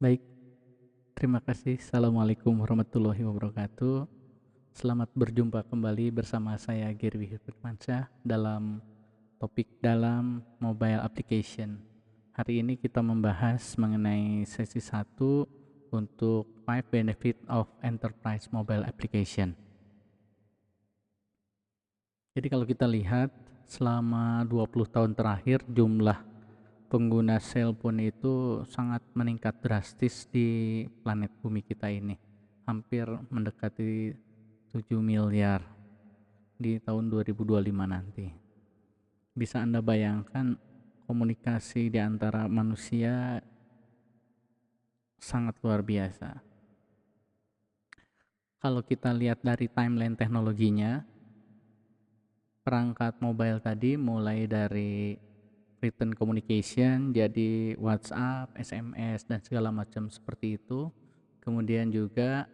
Baik, terima kasih. Assalamualaikum warahmatullahi wabarakatuh. Selamat berjumpa kembali bersama saya Gerwi Firmansyah dalam mobile application. Hari ini kita membahas mengenai sesi 1 untuk 5 benefit of enterprise mobile application. Jadi kalau kita lihat selama 20 tahun terakhir jumlah pengguna cellphone itu sangat meningkat drastis di planet bumi kita ini. Hampir mendekati 7 miliar di tahun 2025 nanti. Bisa Anda bayangkan komunikasi di antara manusia sangat luar biasa. Kalau kita lihat dari timeline teknologinya, perangkat mobile tadi mulai dari written communication, jadi WhatsApp, SMS, dan segala macam seperti itu. Kemudian juga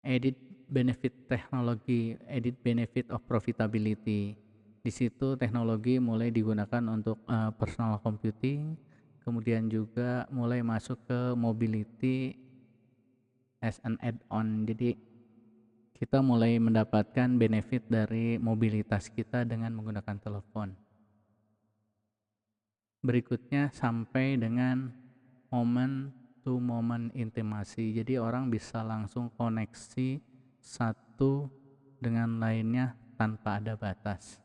edit benefit of profitability. Di situ teknologi mulai digunakan untuk personal computing, kemudian juga mulai masuk ke mobility as an add-on. Jadi kita mulai mendapatkan benefit dari mobilitas kita dengan menggunakan telepon. Berikutnya sampai dengan moment to moment intimasi. Jadi orang bisa langsung koneksi satu dengan lainnya tanpa ada batas.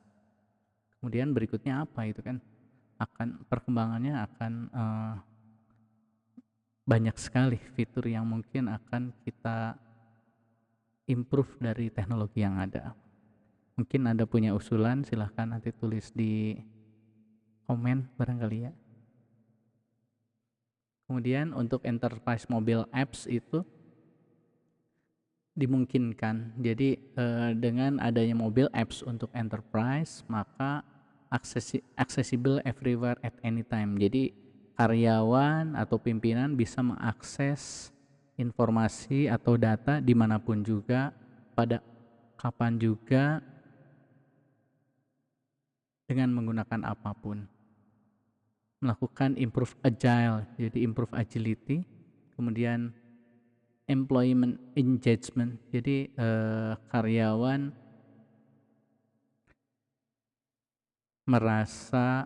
Kemudian berikutnya apa itu kan? Perkembangannya akan banyak sekali fitur yang mungkin akan kita improve dari teknologi yang ada. Mungkin Anda punya usulan, silahkan nanti tulis di komen barangkali ya. Kemudian untuk enterprise mobile apps itu dimungkinkan. Jadi dengan adanya mobile apps untuk enterprise, maka accessible everywhere at any time. Jadi karyawan atau pimpinan bisa mengakses informasi atau data dimanapun juga, pada kapan juga, dengan menggunakan apapun. Melakukan improve agile, jadi improve agility. Kemudian employment engagement, jadi karyawan merasa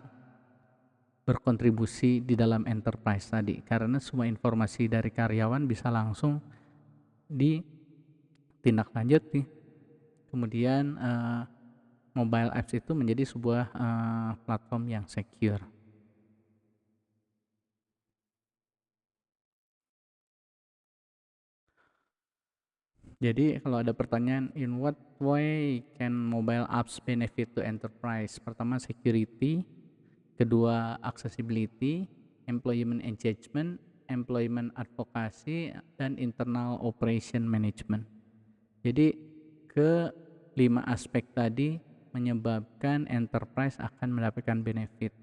berkontribusi di dalam enterprise tadi, karena semua informasi dari karyawan bisa langsung ditindaklanjuti. Kemudian mobile apps itu menjadi sebuah platform yang secure. Jadi kalau ada pertanyaan, in what way can mobile apps benefit to enterprise? Pertama security, kedua accessibility, employment engagement, employment advocacy, dan internal operation management. Jadi ke 5 aspek tadi menyebabkan enterprise akan mendapatkan benefit.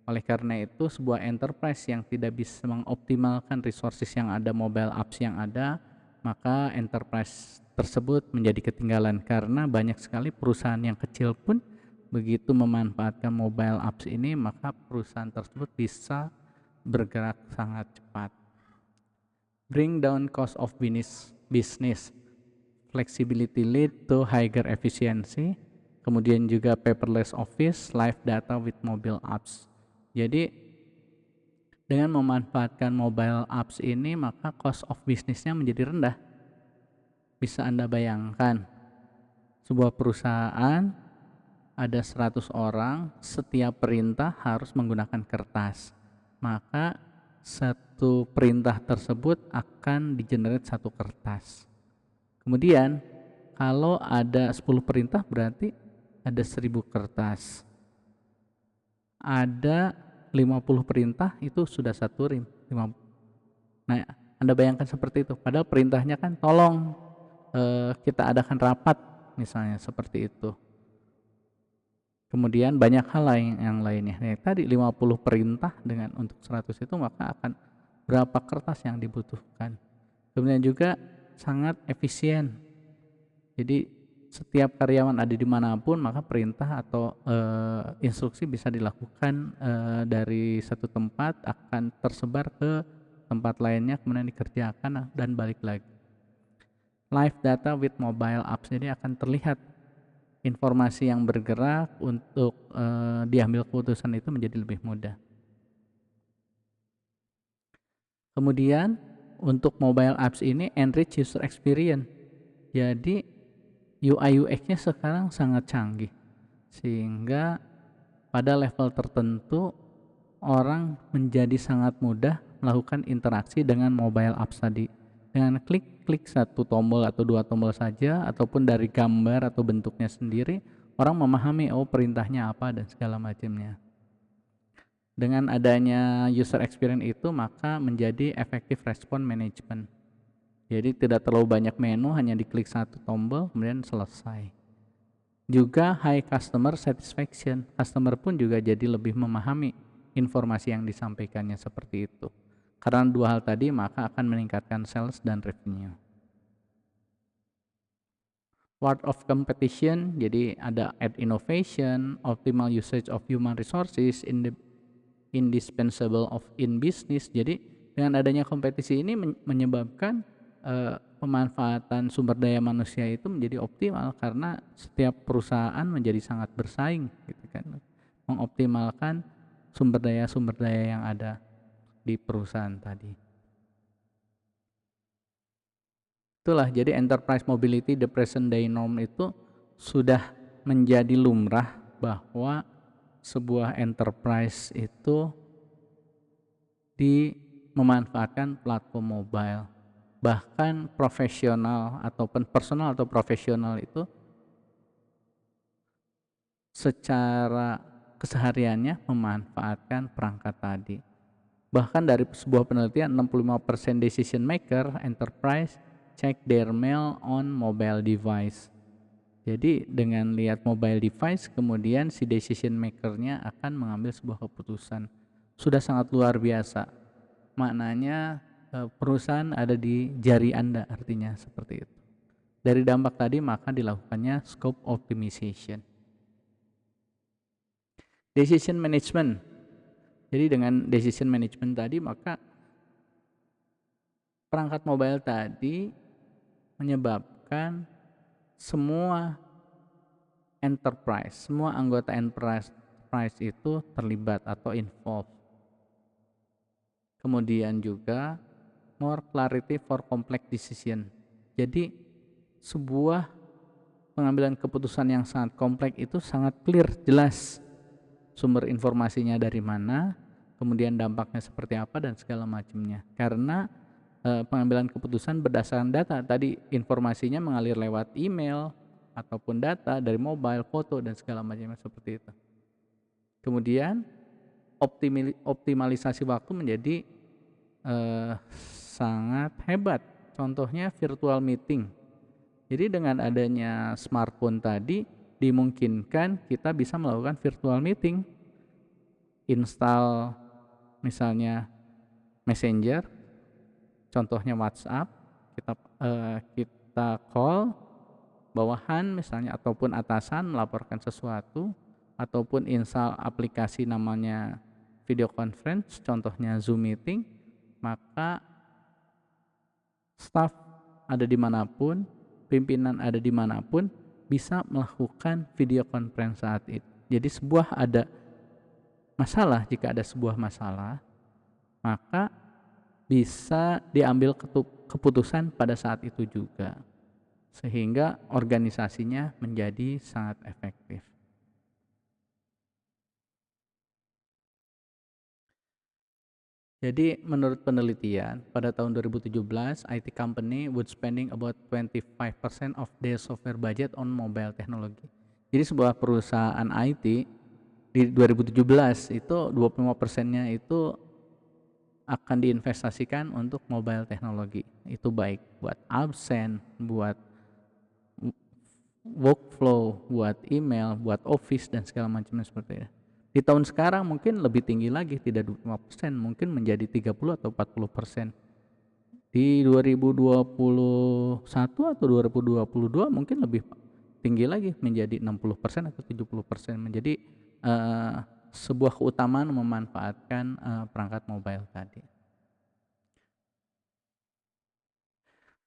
Oleh karena itu sebuah enterprise yang tidak bisa mengoptimalkan resources yang ada, mobile apps yang ada, maka enterprise tersebut menjadi ketinggalan, karena banyak sekali perusahaan yang kecil pun begitu memanfaatkan mobile apps ini, maka perusahaan tersebut bisa bergerak sangat cepat. Bring down cost of business. Flexibility lead to higher efficiency. Kemudian juga paperless office, live data with mobile apps. Jadi dengan memanfaatkan mobile apps ini, maka cost of businessnya menjadi rendah. Bisa Anda bayangkan, sebuah perusahaan ada 100 orang, setiap perintah harus menggunakan kertas. Maka satu perintah tersebut akan di-generate satu kertas. Kemudian kalau ada 10 perintah berarti ada 1000 kertas. Ada 50 perintah itu sudah satu rim. Nah, Anda bayangkan seperti itu. Padahal perintahnya kan tolong kita adakan rapat misalnya seperti itu. Kemudian banyak hal lain yang lainnya. Nah, tadi 50 perintah dengan untuk 100 itu, maka akan berapa kertas yang dibutuhkan. Kemudian juga sangat efisien. Jadi setiap karyawan ada dimanapun, maka perintah atau instruksi bisa dilakukan dari satu tempat akan tersebar ke tempat lainnya, kemudian dikerjakan dan balik lagi. Live data with mobile apps, jadi akan terlihat informasi yang bergerak untuk diambil keputusan itu menjadi lebih mudah. Kemudian untuk mobile apps ini enrich user experience. Jadi UI UX-nya sekarang sangat canggih, sehingga pada level tertentu orang menjadi sangat mudah melakukan interaksi dengan mobile apps tadi. Dengan klik satu tombol atau dua tombol saja, ataupun dari gambar atau bentuknya sendiri, orang memahami perintahnya apa dan segala macamnya. Dengan adanya user experience itu, maka menjadi effective response management. Jadi tidak terlalu banyak menu, hanya diklik satu tombol kemudian selesai. Juga high customer satisfaction, customer pun juga jadi lebih memahami informasi yang disampaikannya seperti itu. Karena dua hal tadi, maka akan meningkatkan sales dan revenue. Word of competition, jadi ada add innovation, optimal usage of human resources, indispensable of in business. Jadi dengan adanya kompetisi ini menyebabkan pemanfaatan sumber daya manusia itu menjadi optimal, karena setiap perusahaan menjadi sangat bersaing gitu kan, mengoptimalkan sumber daya yang ada di perusahaan tadi. Itulah, jadi enterprise mobility the present day norm itu sudah menjadi lumrah bahwa sebuah enterprise itu memanfaatkan platform mobile. Bahkan profesional ataupun personal atau profesional itu secara kesehariannya memanfaatkan perangkat tadi. Bahkan dari sebuah penelitian, 65% decision maker enterprise check their mail on mobile device. Jadi dengan lihat mobile device, kemudian si decision makernya akan mengambil sebuah keputusan. Sudah sangat luar biasa. Maknanya perusahaan ada di jari Anda, artinya seperti itu. Dari dampak tadi maka dilakukannya scope optimization. Decision management. Jadi dengan decision management tadi, maka perangkat mobile tadi menyebabkan semua enterprise, semua anggota enterprise itu terlibat atau involved. Kemudian juga more clarity for complex decision. Jadi sebuah pengambilan keputusan yang sangat kompleks itu sangat clear, jelas sumber informasinya dari mana, kemudian dampaknya seperti apa dan segala macamnya. Karena pengambilan keputusan berdasarkan data tadi, informasinya mengalir lewat email ataupun data dari mobile, foto dan segala macamnya seperti itu. Kemudian optimalisasi waktu menjadi sangat hebat. Contohnya virtual meeting. Jadi dengan adanya smartphone tadi, dimungkinkan kita bisa melakukan virtual meeting. Install misalnya Messenger, contohnya WhatsApp, kita call bawahan misalnya ataupun atasan melaporkan sesuatu, ataupun install aplikasi namanya video conference, contohnya Zoom meeting, maka staff ada dimanapun, pimpinan ada dimanapun, bisa melakukan video conference saat itu. Jadi jika ada sebuah masalah, maka bisa diambil keputusan pada saat itu juga, sehingga organisasinya menjadi sangat efektif. Jadi menurut penelitian, pada tahun 2017, IT company would spending about 25% of their software budget on mobile technology. Jadi sebuah perusahaan IT di 2017 itu 25%-nya itu akan diinvestasikan untuk mobile teknologi. Itu baik buat absen, buat workflow, buat email, buat office dan segala macamnya seperti itu. Di tahun sekarang mungkin lebih tinggi lagi, tidak 25%, mungkin menjadi 30 atau 40%. Di 2021 atau 2022 mungkin lebih tinggi lagi menjadi 60% atau 70%, menjadi sebuah keutamaan memanfaatkan perangkat mobile tadi.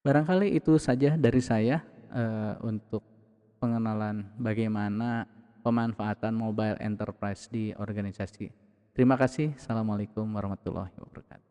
Barangkali itu saja dari saya untuk pengenalan bagaimana pemanfaatan mobile enterprise di organisasi. Terima kasih. Assalamualaikum warahmatullahi wabarakatuh.